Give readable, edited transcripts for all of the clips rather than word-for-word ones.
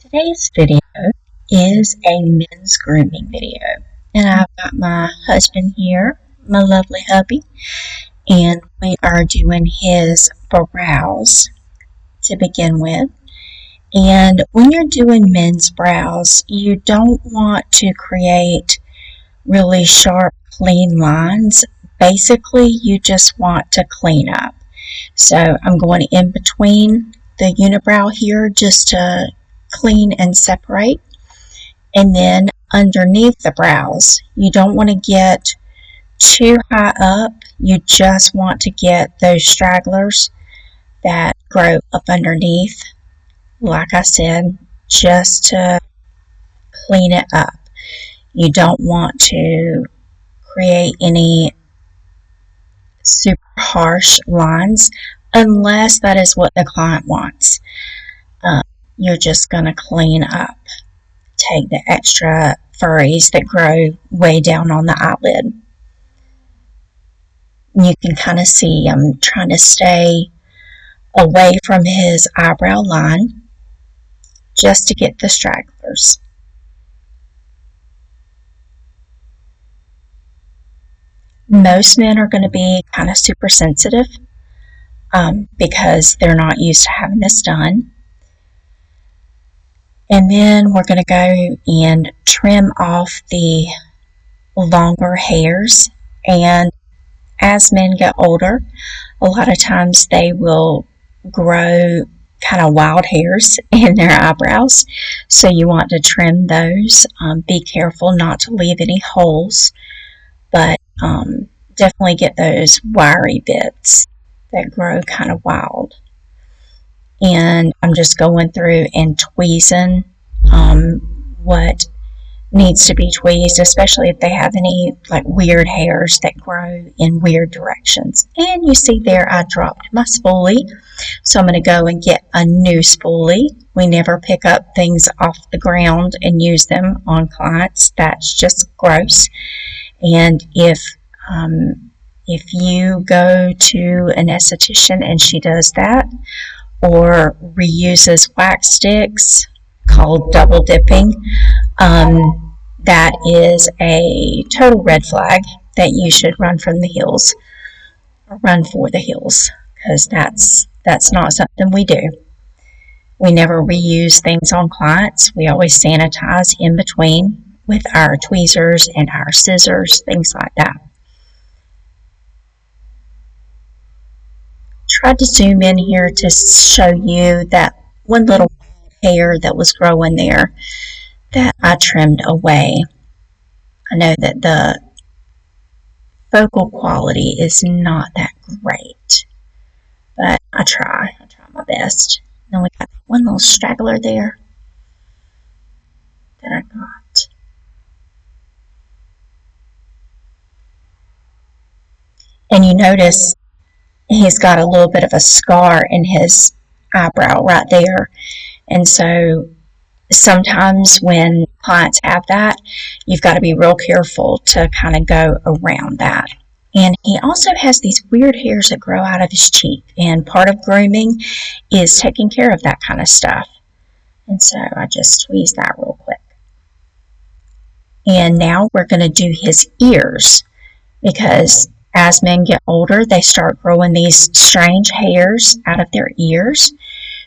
Today's video is a men's grooming video, and I've got my husband here, my lovely hubby, and we are doing his brows to begin with. And when you're doing men's brows, you don't want to create really sharp, clean lines. Basically, you just want to clean up. So I'm going in between the unibrow here just to clean and separate, and then underneath the brows you don't want to get too high up. You just want to get those stragglers that grow up underneath, like I said, just to clean it up. You don't want to create any super harsh lines unless that is what the client wants. You're just going to clean up. Take the extra furries that grow way down on the eyelid. You can kind of see I'm trying to stay away from his eyebrow line just to get the stragglers. Most men are going to be kind of super sensitive because they're not used to having this done. And then we're going to go and trim off the longer hairs. And as men get older, a lot of times they will grow kind of wild hairs in their eyebrows. So you want to trim those. Be careful not to leave any holes, but definitely get those wiry bits that grow kind of wild. And I'm just going through and tweezing what needs to be tweezed, especially if they have any like weird hairs that grow in weird directions. And you see there I dropped my spoolie, so I'm going to go and get a new spoolie. We never pick up things off the ground and use them on clients. That's just gross. And if you go to an esthetician and she does that, or reuses wax sticks, called double dipping, that is a total red flag that you should run from the hills, or run for the hills, because that's not something we do. We never reuse things on clients. We always sanitize in between with our tweezers and our scissors, things like that. Tried to zoom in here to show you that one little hair that was growing there that I trimmed away. I know that the focal quality is not that great, but I try my best. Then we got one little straggler there that I got. And you notice he's got a little bit of a scar in his eyebrow right there. And so sometimes when clients have that, you've got to be real careful to kind of go around that. And he also has these weird hairs that grow out of his cheek. And part of grooming is taking care of that kind of stuff. And so I just tweezed that real quick. And now we're going to do his ears, because as men get older, they start growing these strange hairs out of their ears.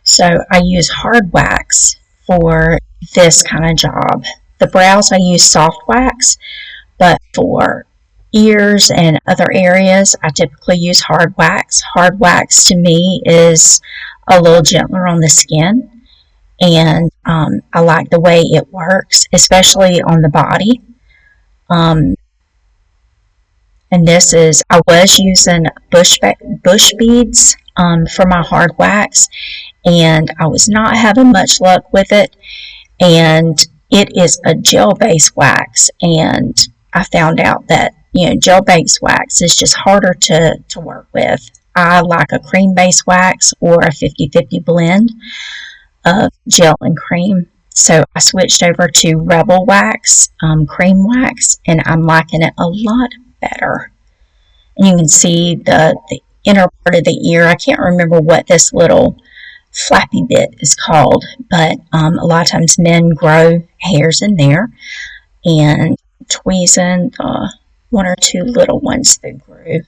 So I use hard wax for this kind of job. The brows I use soft wax, but for ears and other areas, I typically use hard wax. Hard wax to me is a little gentler on the skin, and I like the way it works, especially on the body. And this is, I was using bush beads for my hard wax, and I was not having much luck with it. And it is a gel-based wax, and I found out that, gel-based wax is just harder to work with. I like a cream-based wax or a 50-50 blend of gel and cream. So I switched over to Rebel wax, cream wax, and I'm liking it a lot better. And you can see the inner part of the ear. I can't remember what this little flappy bit is called, but a lot of times men grow hairs in there, and tweezing the one or two little ones that grew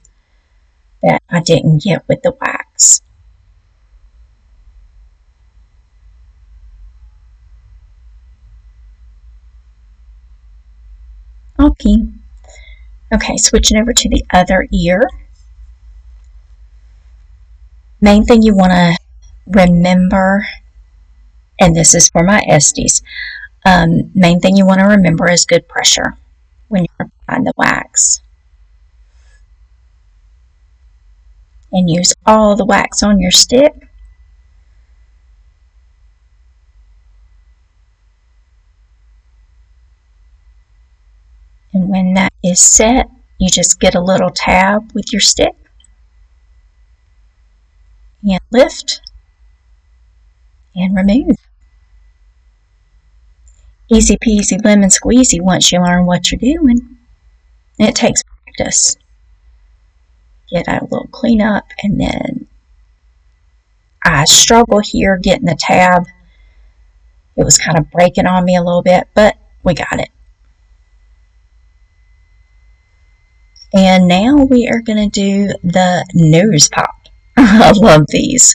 that I didn't get with the wax. Okay. Okay, switching over to the other ear. Main thing you want to remember, and this is for my Estes, main thing you want to remember is good pressure when you're applying the wax. And use all the wax on your stick. And when that is set, you just get a little tab with your stick and lift and remove. Easy peasy lemon squeezy once you learn what you're doing. And it takes practice. Get a little cleanup, and then I struggle here getting the tab. It was kind of breaking on me a little bit, but we got it. And now we are going to do the nose pop. I love these.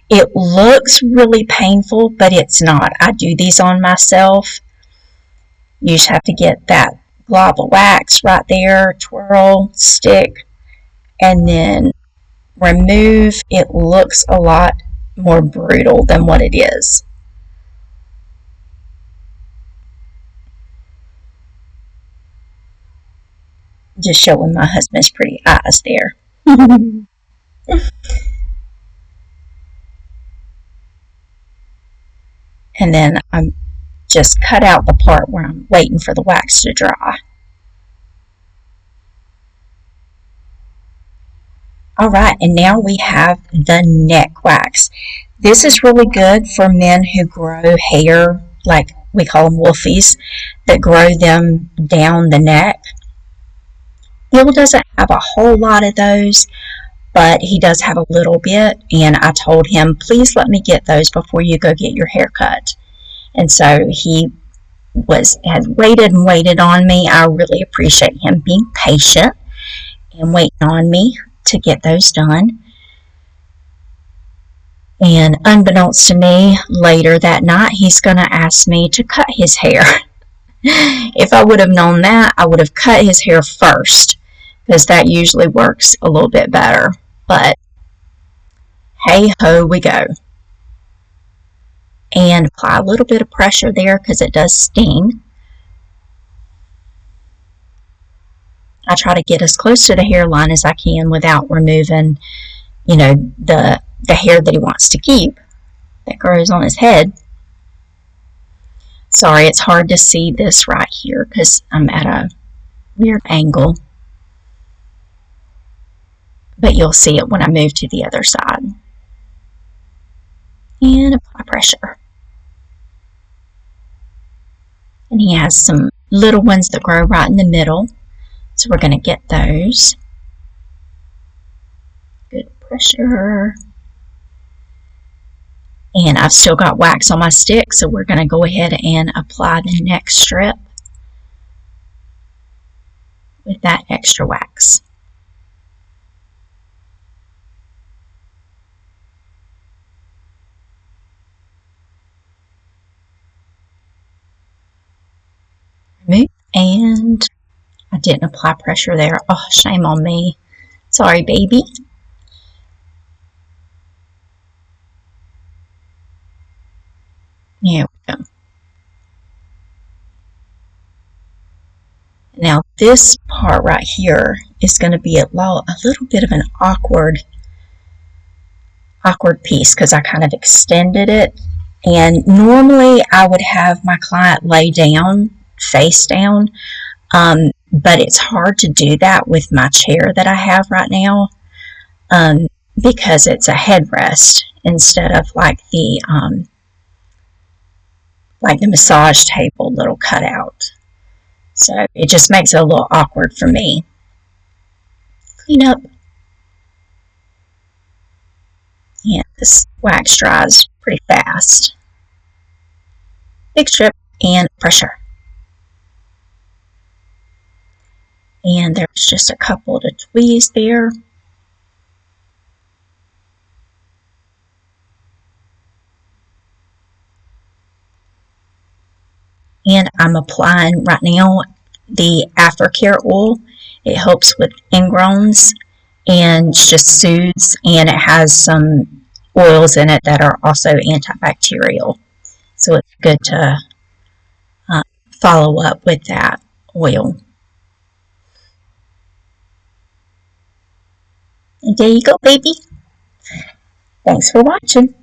It looks really painful, but it's not. I do these on myself. You just have to get that glob of wax right there, twirl, stick, and then remove. It looks a lot more brutal than what it is. Just showing my husband's pretty eyes there. And then I'm just cut out the part where I'm waiting for the wax to dry. Alright, and now we have the neck wax. This is really good for men who grow hair, like we call them wolfies, that grow them down the neck. Bill doesn't have a whole lot of those, but he does have a little bit, and I told him, please let me get those before you go get your hair cut. And so he has waited and waited on me. I really appreciate him being patient and waiting on me to get those done. And unbeknownst to me, later that night, he's going to ask me to cut his hair. If I would have known that, I would have cut his hair first, because that usually works a little bit better. But hey ho, we go. And apply a little bit of pressure there because it does sting. I try to get as close to the hairline as I can without removing, the hair that he wants to keep that grows on his head. Sorry, it's hard to see this right here because I'm at a weird angle. But you'll see it when I move to the other side. And apply pressure. And he has some little ones that grow right in the middle. So we're going to get those. Good pressure. And I've still got wax on my stick, so we're going to go ahead and apply the next strip with that extra wax. Remove, and I didn't apply pressure there. Oh, shame on me. Sorry, baby. Here we go. Now this part right here is going to be a little bit of an awkward piece because I kind of extended it. And normally I would have my client lay down, face down, but it's hard to do that with my chair that I have right now because it's a headrest instead of like the massage table little cutout. So it just makes it a little awkward for me. Clean up and This wax dries pretty fast. Big strip and pressure. And there's just a couple to tweeze there. And I'm applying right now the aftercare oil. It helps with ingrowns and just soothes, and it has some oils in it that are also antibacterial. So it's good to follow up with that oil. And there you go, baby. Thanks for watching.